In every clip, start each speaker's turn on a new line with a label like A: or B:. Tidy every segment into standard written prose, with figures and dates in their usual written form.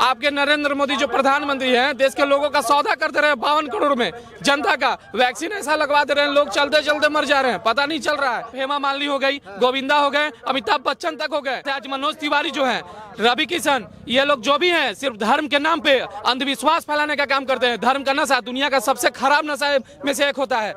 A: आपके नरेंद्र मोदी जो प्रधानमंत्री हैं, देश के लोगों का सौदा करते रहे 52 करोड़ में जनता का वैक्सीन ऐसा लगवा दे रहे हैं, लोग चलते चलते मर जा रहे हैं, पता नहीं चल रहा है। हेमा मालिनी हो गई, गोविंदा हो गए, अमिताभ बच्चन तक हो गए, आज मनोज तिवारी जो है, रवि किशन, ये लोग जो भी हैं सिर्फ धर्म के नाम पे अंधविश्वास फैलाने का काम करते हैं। धर्म का नशा दुनिया का सबसे खराब नशा में से एक होता है।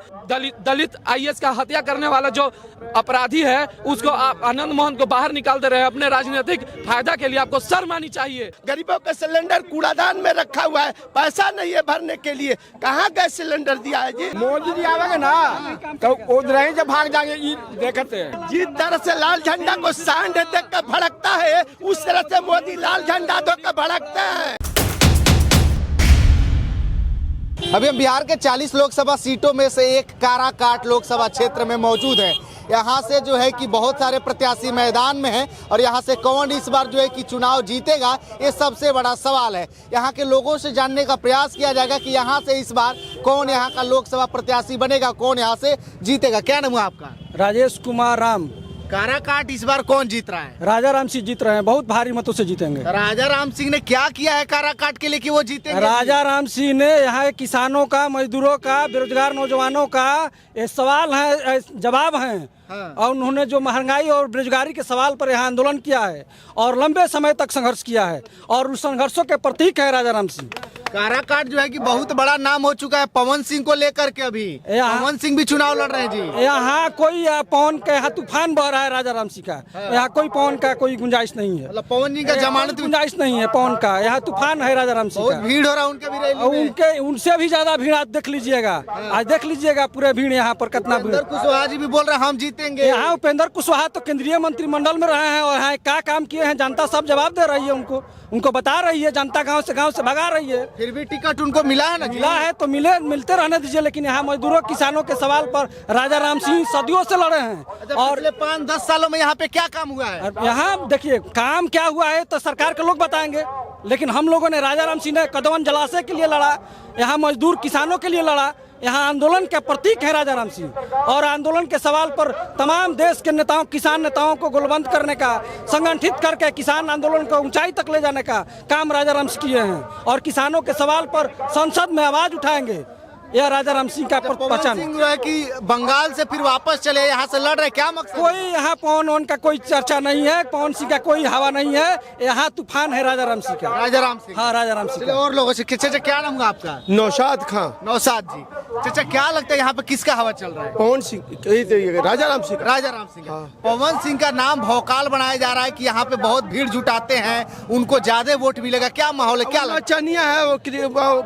A: दलित IAS का हत्या करने वाला जो अपराधी है उसको आप आनंद मोहन को बाहर निकाल दे रहे हैं अपने राजनीतिक फायदा के लिए। आपको शर्म आनी चाहिए।
B: गरीबों का सिलेंडर कूड़ादान में रखा हुआ है, पैसा नहीं है भरने के लिए। कहाँ गैस सिलेंडर दिया है जी?
C: मोदी जी आवेंगे ना तो उधर जब भाग जाएंगे, ये देखते हैं।
B: जिस तरह से लाल झंडा को सांड देख कर भड़कता है, उस तरह से मोदी लाल झंडा दो कर भड़कते हैं।
D: अभी हम बिहार के 40 लोकसभा सीटों में से एक काराकाट लोकसभा क्षेत्र में मौजूद हैं। यहाँ से जो है कि बहुत सारे प्रत्याशी मैदान में हैं और यहाँ से कौन इस बार जो है कि चुनाव जीतेगा, ये सबसे बड़ा सवाल है। यहाँ के लोगों से जानने का प्रयास किया जाएगा कि यहाँ से इस बार कौन यहाँ का लोकसभा प्रत्याशी बनेगा, कौन यहाँ से जीतेगा। क्या नाम है आपका?
E: राजेश कुमार राम।
D: काराकाट इस बार कौन जीत रहा है?
E: राजा राम सिंह जीत रहे हैं, बहुत भारी मतों से जीतेंगे।
D: राजा राम सिंह ने क्या किया है काराकाट के लिए कि वो जीतेंगे?
E: राजा राम सिंह ने यहाँ के किसानों का, मजदूरों का, बेरोजगार नौजवानों का ये सवाल है, जवाब है।
D: हाँ।
E: और उन्होंने जो महंगाई और बेरोजगारी के सवाल पर यहाँ आंदोलन किया है और लंबे समय तक संघर्ष किया है और उस संघर्षों के प्रतीक है राजा राम सिंह।
D: काराकाट जो है कि बहुत बड़ा नाम हो चुका है पवन सिंह को लेकर के। अभी पवन सिंह भी चुनाव लड़ रहे हैं जी।
E: यहाँ कोई पवन का यहाँ तूफान बह रहा है राजा राम सिंह का। यहाँ कोई पवन का कोई गुंजाइश नहीं है।
D: मतलब पवन जी का जमानत
E: गुंजाइश नहीं है पवन का। यहाँ तूफान है राजा राम सिंह का।
D: भीड़ हो रहा है उनके भी रैली में।
E: उनके उनसे भी ज्यादा भीड़ आज देख लीजिएगा। आज देख लीजिएगा पूरे भीड़ यहाँ पर कितना भीड़।
D: उपेंद्र कुशवाहा जी भी बोल रहे हैं हम जीतेंगे।
E: यहाँ उपेंद्र कुशवाहा तो केंद्रीय मंत्रिमंडल में रहे हैं और यहाँ क्या काम किए हैं जनता सब जवाब दे रही है उनको बता रही है। जनता गांव से भगा रही है।
D: फिर भी टिकट उनको मिला है ना?
E: मिला है तो मिलते रहने दीजिए। लेकिन यहाँ मजदूरों किसानों के सवाल पर राजा राम सिंह सदियों से लड़े हैं। और
D: पिछले 5-10 सालों में यहाँ पे क्या काम हुआ है?
E: यहाँ देखिए काम क्या हुआ है तो सरकार के लोग बताएंगे। लेकिन हम लोगों ने, राजा राम सिंह ने कदवन जलाशय के लिए लड़ा, यहाँ मजदूर किसानों के लिए लड़ा। यहाँ आंदोलन के प्रतीक है राजा राम सिंह। और आंदोलन के सवाल पर तमाम देश के नेताओं, किसान नेताओं को गोलबंद करने का, संगठित करके किसान आंदोलन को ऊंचाई तक ले जाने का काम राजा राम सिंह किए हैं। और किसानों के सवाल पर संसद में आवाज उठाएंगे। यह राजा राम सिंह का पहचान
D: है कि बंगाल से फिर वापस चले, यहाँ से लड़ रहे, क्या मकसद?
E: कोई यहाँ पवन का कोई चर्चा नहीं है, पवन सिंह का कोई हवा नहीं है। यहाँ तूफान है राजा राम सिंह का।
D: राजा राम सिंह?
E: हाँ, राजा राम सिंह।
D: और लोगों से चाचा क्या नाम है आपका?
B: नौशाद खां।
D: नौशाद जी, चाचा क्या लगता है यहाँ पे किसका हवा चल रहा है?
B: पवन सिंह, राजा राम सिंह।
D: राजा राम सिंह। पवन सिंह का नाम भौकाल बनाया जा रहा है कि यहाँ पे बहुत भीड़ जुटाते हैं, उनको ज्यादा वोट मिलेगा। क्या माहौल है, क्या
B: चनिया है वो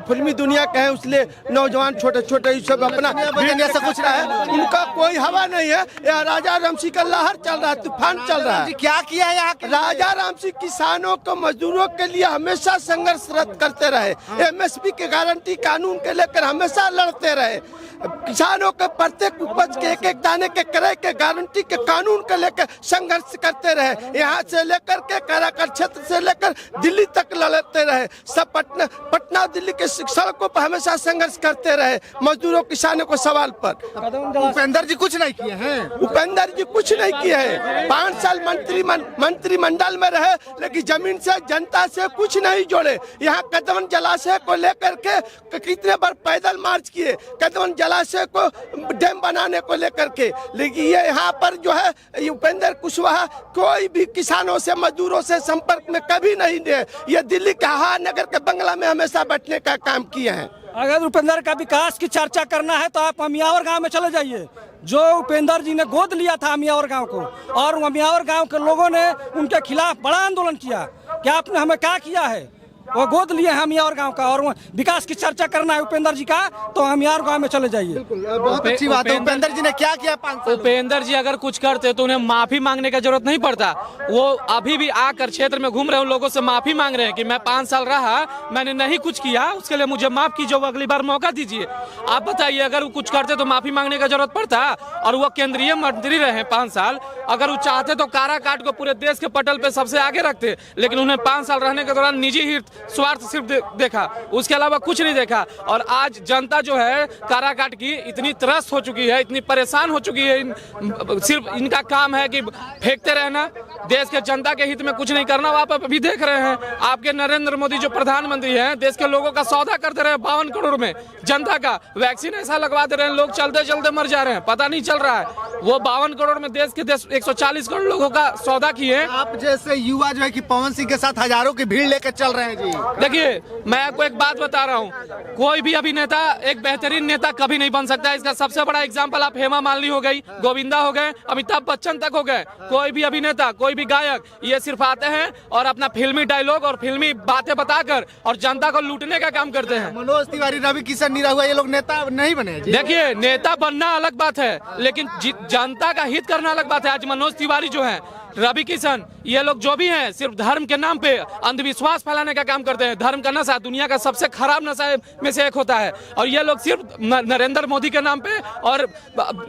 B: फिल्मी दुनिया का है, इसलिए नौजवान छोटे छोटे सब अपना
D: ऐसा कुछ रहा है।
B: उनका कोई हवा नहीं है। यहाँ राजा राम सिंह का लहर चल रहा है, तूफान चल रहा है।
D: क्या किया है यहाँ के?
B: राजा राम सिंह किसानों को, मजदूरों के लिए हमेशा संघर्षरत करते रहे। MSP के गारंटी कानून के लेकर हमेशा लड़ते रहे। किसानों के प्रत्येक उपज के एक दाने के क्रय के गारंटी के कानून के लेकर संघर्ष करते रहे। यहाँ से लेकर के काराकाट क्षेत्र से लेकर दिल्ली तक लड़ते रहे। सब पटना दिल्ली के सड़कों पर हमेशा संघर्ष करते रहे मजदूरों किसानों को सवाल पर।
D: उपेंद्र जी कुछ नहीं किए हैं।
B: उपेंद्र जी कुछ नहीं किए हैं। 5 साल मंत्रिमंडल में रहे, लेकिन जमीन से, जनता से कुछ नहीं जोड़े। यहाँ कदवन जलाशय को लेकर के कितने बार पैदल मार्च किए, कदवन जलाशय को डैम बनाने को लेकर के। लेकिन ये यहाँ पर जो है उपेंद्र कुशवाहा कोई भी किसानों से, मजदूरों से संपर्क में कभी नहीं रहे। ये दिल्ली के नगर के बंगला में हमेशा बैठने का काम किए हैं।
E: अगर उपेंद्र का विकास की चर्चा करना है तो आप अमियावर गांव में चले जाइए। जो उपेंद्र जी ने गोद लिया था अमियावर गांव को, और अमियावर गांव के लोगों ने उनके खिलाफ बड़ा आंदोलन किया। क्या आपने हमें क्या किया है? वो गोद लिए हैं अमियावर गांव का। और विकास की चर्चा करना है उपेंद्र जी का तो अमियावर गांव में चले जाइए।
D: बहुत अच्छी बात है। उपेंद्र जी ने क्या किया 5 साल?
A: उपेंद्र जी अगर कुछ करते तो उन्हें माफी मांगने का जरूरत नहीं पड़ता। वो अभी भी आकर क्षेत्र में घूम रहे उन लोगों से माफी मांग रहे हैं कि मैं 5 साल रहा, मैंने नहीं कुछ किया, उसके लिए मुझे माफ कीजिए, अगली बार मौका दीजिए। आप बताइए, अगर वो कुछ करते तो माफी मांगने का जरूरत पड़ता? और वो केंद्रीय मंत्री रहे 5 साल, अगर वो चाहते तो काराकाट को पूरे देश के पटल पे सबसे आगे रखते। लेकिन उन्हें 5 साल रहने के दौरान निजी हित स्वार्थ सिर्फ देखा, उसके अलावा कुछ नहीं देखा। और आज जनता जो है काराकाट की इतनी त्रस्त हो चुकी है, इतनी परेशान हो चुकी है, सिर्फ इनका काम है कि फेंकते रहना, देश के जनता के हित में कुछ नहीं करना। आप अभी देख रहे हैं आपके नरेंद्र मोदी जो प्रधानमंत्री हैं, देश के लोगों का सौदा करते रहे 52 करोड़ में, जनता का वैक्सीन ऐसा लगवा दे रहे हैं, लोग चलते चलते मर जा रहे हैं, पता नहीं चल रहा है। वो 52 करोड़ में देश के 140 करोड़ लोगों का सौदा किए।
D: आप जैसे युवा जो है कि पवन सिंह के साथ हजारों की भीड़ लेकर चल रहे हैं जी।
A: देखिए, मैं आपको एक बात बता रहा हूँ, कोई भी अभिनेता एक बेहतरीन नेता कभी नहीं बन सकता है। इसका सबसे बड़ा एग्जाम्पल आप हेमा मालिनी हो गई, गोविंदा हो गए, अमिताभ बच्चन तक हो गए। कोई भी अभिनेता, कोई भी गायक, ये सिर्फ आते हैं और अपना फिल्मी डायलॉग और फिल्मी बातें बताकर और जनता को लूटने का काम करते हैं।
D: मनोज तिवारी, रवि किशन, निरहुआ, ये लोग नेता नहीं बने जी।
A: देखिए, नेता बनना अलग बात है, लेकिन जनता का हित करना अलग बात है। आज मनोज तिवारी जो है, रवि किशन, ये लोग जो भी हैं सिर्फ धर्म के नाम पे अंधविश्वास फैलाने का काम करते हैं। धर्म का नशा दुनिया का सबसे खराब नशा में से एक होता है, और ये लोग सिर्फ नरेंद्र मोदी के नाम पे और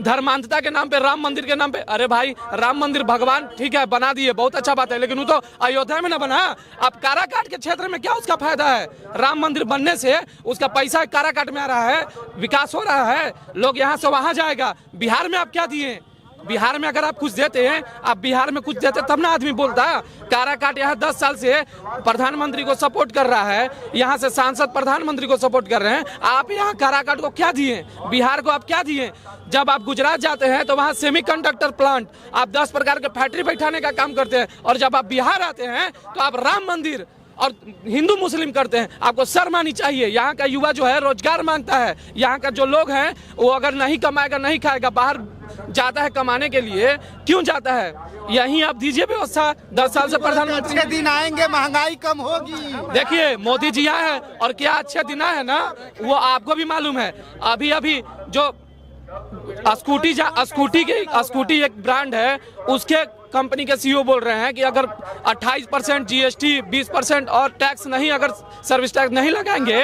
A: धर्मांधता के नाम पे, राम मंदिर के नाम पे। अरे भाई, राम मंदिर भगवान ठीक है बना दिए, बहुत अच्छा बात है, लेकिन वो तो अयोध्या में ना बना। अब काराकाट के क्षेत्र में क्या उसका फायदा है? राम मंदिर बनने से उसका पैसा काराकाट में आ रहा है, विकास हो रहा है, लोग यहाँ से वहां जाएगा। बिहार में आप क्या दिए? बिहार में अगर आप कुछ देते हैं, आप बिहार में कुछ देते तब ना आदमी बोलता। काराकाट यहाँ 10 साल से प्रधानमंत्री को सपोर्ट कर रहा है, यहाँ से सांसद प्रधानमंत्री को सपोर्ट कर रहे हैं। आप यहाँ काराकाट को क्या दिए? बिहार को आप क्या दिए? जब आप गुजरात जाते हैं तो वहाँ सेमीकंडक्टर प्लांट, आप 10 प्रकार के फैक्ट्री बैठाने का काम करते हैं, और जब आप बिहार आते हैं तो आप राम मंदिर और हिंदू मुस्लिम करते हैं। आपको शर्म आनी चाहिए। यहाँ का युवा जो है रोजगार मांगता है, यहाँ का जो लोग हैं वो अगर नहीं कमाएगा, नहीं खाएगा, बाहर जाता है कमाने के लिए, क्यों जाता है? यहीं आप दीजिए व्यवस्था। 10 साल से प्रधानमंत्री।
D: अच्छे दिन आएंगे, महंगाई कम होगी।
A: देखिए, मोदी जी यहाँ है, और क्या अच्छे दिन है ना, वो आपको भी मालूम है। अभी जो स्कूटी एक ब्रांड है, उसके कंपनी के सीईओ बोल रहे हैं कि अगर 28% जीएसटी, 20% और टैक्स नहीं, अगर सर्विस टैक्स नहीं लगाएंगे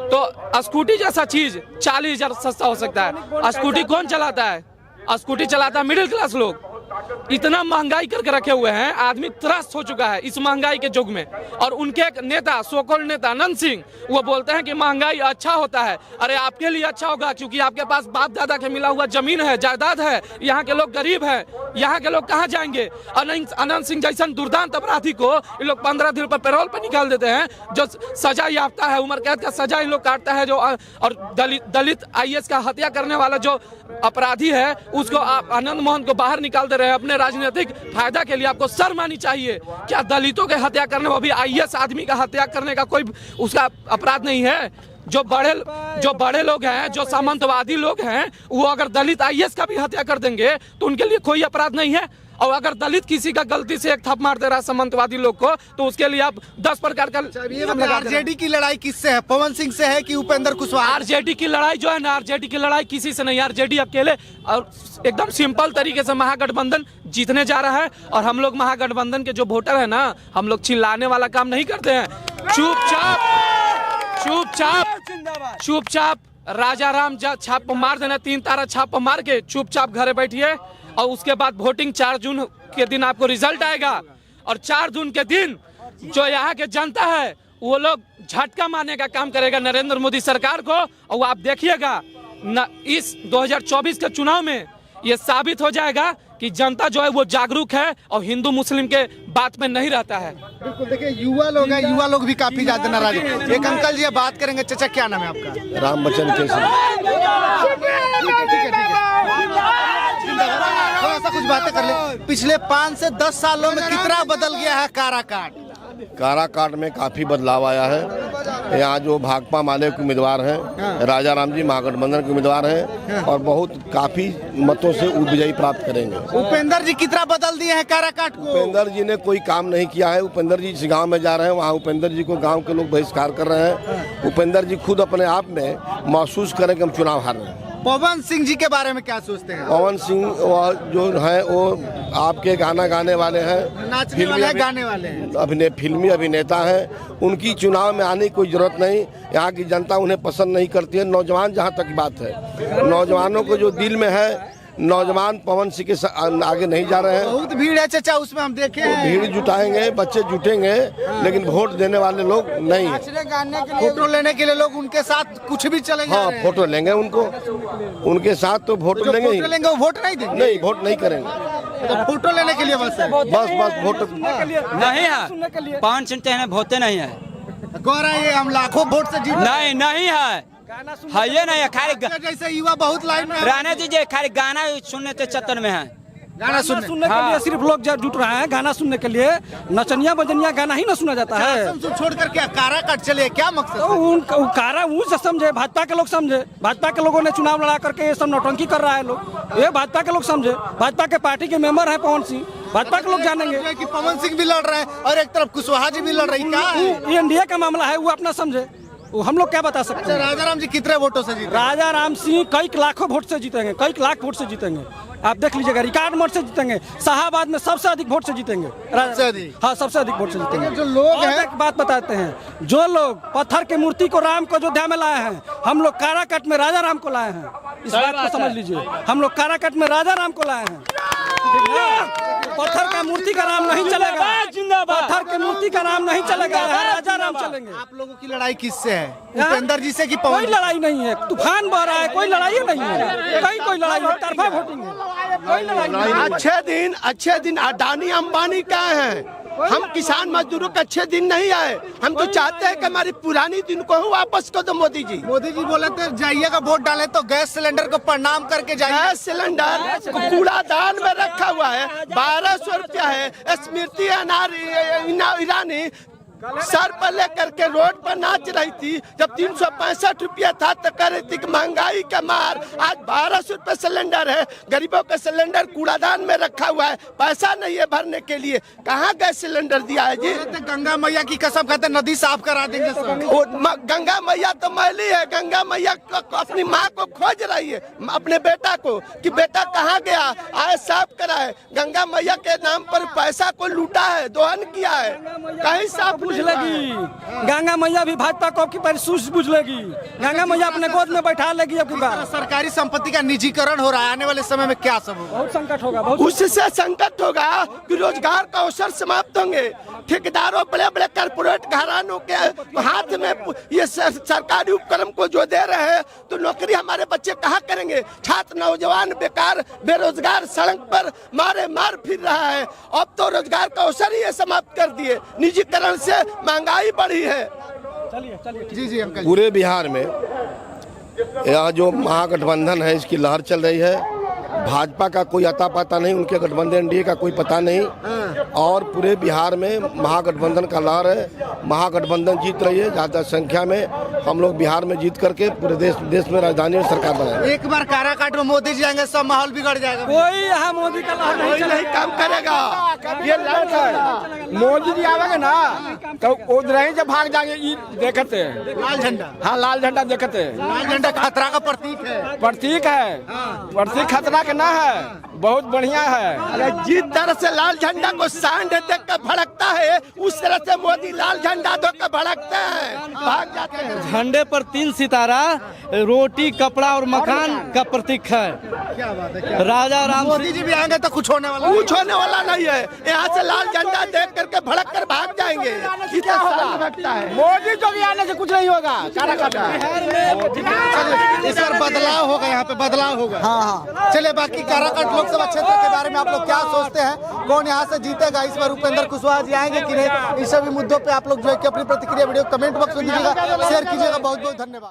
A: तो स्कूटी जैसा चीज 40,000 सस्ता हो सकता है। स्कूटी कौन चलाता है? स्कूटी चलाता है मिडिल क्लास लोग। इतना महंगाई करके रखे हुए हैं, आदमी त्रस्त हो चुका है इस महंगाई के युग में। और उनके एक नेता, सोकॉल्ड नेता अनंत सिंह, वो बोलते हैं कि महंगाई अच्छा होता है। अरे आपके लिए अच्छा होगा, क्योंकि आपके पास बाप दादा के मिला हुआ जमीन है, जायदाद है। यहाँ के लोग गरीब हैं, यहाँ के लोग कहाँ जाएंगे? अनंत सिंह जैसा दुर्दांत अपराधी को ये लोग 15 दिन पर पैरोल पर निकाल देते हैं, जो सजा याफ्ता है, उम्र कैद का सजा इन लोग काटता है। जो और दलित IAS का हत्या करने वाला जो अपराधी है, उसको आप आनंद मोहन को बाहर निकाल दे रहे हैं अपने राजनीतिक फायदा के लिए। आपको शर्म आनी चाहिए। क्या दलितों के हत्या करने, वो भी IAS आदमी का हत्या करने का कोई उसका अपराध नहीं है? जो बड़े लोग हैं, जो सामंतवादी लोग हैं, वो अगर दलित IAS का भी हत्या कर देंगे तो उनके लिए कोई अपराध नहीं है। और अगर दलित किसी का गलती से एक थप मार दे रहा सामंतवादी लोग को, तो उसके लिए आप 10 प्रकार का।
D: आरजेडी की लड़ाई किससे है? पवन सिंह से है कि उपेंद्र कुशवाहा?
A: आरजेडी की लड़ाई जो है ना, आरजेडी की लड़ाई किसी से नहीं। आरजेडी अकेले और एकदम सिंपल तरीके से महागठबंधन जीतने जा रहा है। और हम लोग महागठबंधन के जो वोटर है ना, हम लोग चिल्लाने वाला काम नहीं करते हैं। चुपचाप राजा राम छाप मार देना, 3 तारा छाप मार के चुपचाप घरे बैठिए। और उसके बाद वोटिंग 4 जून के दिन आपको रिजल्ट आएगा। और 4 जून के दिन जो यहाँ के जनता है, वो लोग झटका मारने का काम करेगा नरेंद्र मोदी सरकार को। और वो आप देखिएगा इस 2024 के चुनाव में ये साबित हो जाएगा कि जनता जो है वो जागरूक है और हिंदू मुस्लिम के बात में नहीं रहता है।
D: बिल्कुल, देखिए युवा लोग हैं, युवा लोग भी काफी ज्यादा नाराज हैं। एक अंकल जी बात करेंगे। चाचा, क्या नाम है आपका?
B: राम बच्चन केसरी।
D: थोड़ा सा कुछ बातें कर ले। पिछले 5 से 10 सालों में कितना बदल गया है काराकाट?
B: काराकाट में काफी बदलाव आया है। यहाँ जो भाकपा माले के उम्मीदवार हैं, राजा राम जी महागठबंधन के उम्मीदवार हैं, और बहुत काफी मतों से विजयी प्राप्त करेंगे।
D: उपेंद्र जी कितना बदल दिए हैं काराकाट को?
B: उपेंद्र जी ने कोई काम नहीं किया है। उपेंद्र जी जिस गांव में जा रहे हैं, वहाँ उपेंद्र जी को गांव के लोग बहिष्कार कर रहे हैं। उपेंद्र जी खुद अपने आप में महसूस करें कि हम चुनाव हार रहे हैं।
D: पवन सिंह जी के बारे में क्या सोचते हैं?
B: पवन सिंह जो है वो आपके गाना गाने वाले हैं,
D: नाचने वाले हैं, गाने वाले हैं,
B: फिल्मी अभिनेता हैं। उनकी चुनाव में आने की कोई जरूरत नहीं। यहाँ की जनता उन्हें पसंद नहीं करती है। नौजवान, जहाँ तक बात है, नौजवानों को जो दिल में है नौजवान पवन सिंह के आगे नहीं जा रहे हैं।
D: बहुत भीड़ है चाचा, उसमें हम देखे हैं।
B: भीड़ जुटाएंगे, बच्चे जुटेंगे, लेकिन वोट देने वाले लोग नहीं।
D: फोटो लेने के लिए लोग उनके साथ कुछ भी चले जा रहे हैं।
B: फोटो लेंगे उनको, उनके साथ तो फोटो लेंगे ही।
D: वो वोट नहीं देंगे,
B: नहीं वोट नहीं करेंगे,
D: तो फोटो लेने के लिए बस है।
B: बस वोट
F: नहीं है, 5 घंटे हैं भोते नहीं है।
D: गौरा ये हम लाखों वोट से जीत
F: नहीं है ये नहीं है, खाली
D: जैसे युवा बहुत लाइन में
F: रहने दीजिए, खाली गाना सुनने के चक्कर में है।
E: गाना सुनने के लिए सिर्फ लोग जुट रहे हैं, गाना सुनने के लिए। नचनिया बजनिया गाना ही ना सुना जाता है।
D: छोड़ कर क्या कारा कट चले, क्या मकसद?
E: तो कारा वो से समझे, भाजपा के लोग समझे। भाजपा के लोगों ने चुनाव लड़ा करके ये सब नौटंकी कर रहा है लोग, ये भाजपा के लोग समझे। भाजपा के पार्टी के मेंबर है पवन सिंह, भाजपा के लोग जानेंगे
D: कि पवन सिंह भी लड़ रहे हैं और एक तरफ कुशवाहा जी भी लड़ रही। क्या है
E: ये एनडीए का मामला है, वो अपना समझे, वो हम लोग क्या बता सकते हैं।
D: राजा राम जी कितने वोटों से जीते?
E: राजा राम सिंह कई लाखों वोट से जीतेंगे, कई लाख वोट से जीतेंगे। आप देख लीजिएगा, रिकॉर्ड वोट से जीतेंगे। शाहाबाद में सबसे अधिक वोट से जीतेंगे,
D: सबसे अधिक?
E: हाँ, सबसे अधिक वोट से जीतेंगे।
D: जो लोग हैं,
E: एक बात बताते हैं, जो लोग पत्थर की मूर्ति को राम को अयोध्या में लाए हैं, हम लोग काराकट में राजा राम को लाए हैं। इस बात को समझ लीजिए, हम लोग काराकट में राजा राम को लाए हैं। पत्थर का मूर्ति का नाम नहीं चलेगा, पत्थर की मूर्ति का नाम नहीं चलेगा, राजा राम चलेंगे।
D: आप लोगों की लड़ाई किससे है? उपेंद्र जी से कि पवन?
E: कोई लड़ाई नहीं है, तूफान बह रहा है, कोई लड़ाई नहीं है, कहीं कोई लड़ाई है, तरफा वोटिंग है, कोई लड़ाई नहीं है।
B: अच्छे दिन अडानी अंबानी का है। हम किसान मजदूरों के अच्छे दिन नहीं आए। हम तो चाहते हैं कि हमारी पुरानी दिन को वापस कर दो मोदी जी।
D: मोदी जी बोले थे जाइएगा वोट डाले तो गैस सिलेंडर को प्रणाम करके जाइए।
B: गैस सिलेंडर कूड़ादान में रखा हुआ है, 1200 रुपया है। स्मृति ईरानी सर पर लेकर के रोड पर नाच रही थी जब 365 रुपया था, तो कह रही थी कि महंगाई का मार। आज 1200 रुपये सिलेंडर है, गरीबों का सिलेंडर कूड़ादान में रखा हुआ है, पैसा नहीं है भरने के लिए। कहाँ गैस सिलेंडर दिया है जी?
D: गंगा मैया की कसम खाते नदी साफ करा देंगे।
B: गंगा मैया तो मैली है। गंगा मैया अपनी माँ को खोज रही है, अपने बेटा को, कि बेटा कहाँ गया, आए साफ कराए। गंगा मैया के नाम पर पैसा को लूटा है, दोहन किया है, कहीं साफ
E: बुझ लेगी। गंगा मैया भी भाजपा को की परिसूस बुझ लेगी। गंगा मैया अपने गोद में बैठा लेगी। अब की बार
D: सरकारी संपत्ति का निजीकरण हो रहा है, आने वाले समय में क्या सब होगा?
E: बहुत संकट होगा, बहुत
B: उससे संकट होगा कि रोजगार का अवसर समाप्त होंगे। ठेकेदारों, बड़े बड़े कारपोरेट घरानों के हाथ में ये सरकारी उपक्रम को जो दे रहे हैं, तो नौकरी हमारे बच्चे कहाँ करेंगे? छात्र नौजवान बेकार बेरोजगार सड़क पर मार फिर रहा है। अब तो रोजगार का अवसर ही समाप्त कर दिए, निजीकरण से महंगाई बढ़ी है।
D: जी जी अंकल।
B: पूरे बिहार में यह जो महागठबंधन है, इसकी लहर चल रही है। भाजपा का कोई अता पता नहीं, उनके गठबंधन एनडीए का कोई पता नहीं, और पूरे बिहार में महागठबंधन का लहर है। महागठबंधन जीत रही है ज्यादा संख्या में। हम लोग बिहार में जीत करके पूरे देश में राजधानी में सरकार बनाएंगे।
D: एक बार काराकाट में मोदी जी आएंगे, सब माहौल बिगड़ जाएगा।
E: कोई यहाँ मोदी का लहर नहीं
B: काम करेगा। ये
C: मोदी जी आवेंगे ना तो उधर ही जब भाग जाएंगे। ये देखते हैं
D: लाल झंडा।
C: हाँ, लाल झंडा देखते हैं।
D: लाल झंडा खतरा का प्रतीक है।
C: प्रतीक है, प्रतीक खतरा के ना है, बहुत बढ़िया है।
B: अरे जिस तरह से लाल झंडा को सांड देख कर भड़कता है, उस तरह से मोदी लाल झंडा दो कर भड़कते हैं, भाग जाते हैं।
G: झंडे पर 3 सितारा, रोटी, कपड़ा और मकान का प्रतीक है।
D: क्या बात है, क्या
G: राजा राम
D: मोदी जी भी आएंगे तो कुछ होने वाला
B: कुछ होने वाला नहीं है। यहाँ से लाल झंडा देख करके भड़क कर भाग जाएंगे।
C: क्या होगा? मोदी जो भी आने से कुछ नहीं होगा।
D: इस बार बदलाव होगा, यहाँ पे बदलाव होगा। हाँ। चलिए, बाकी काराकाट लोकसभा क्षेत्र के बारे में आप लोग क्या सोचते हैं? कौन यहाँ से जीतेगा? इस बार उपेंद्र कुशवाहा जी आएंगे कि नहीं? इन सभी मुद्दों पे आप लोग जो है कि अपनी प्रतिक्रिया वीडियो कमेंट बॉक्स में दीजिएगा, शेयर कीजिएगा। बहुत बहुत धन्यवाद।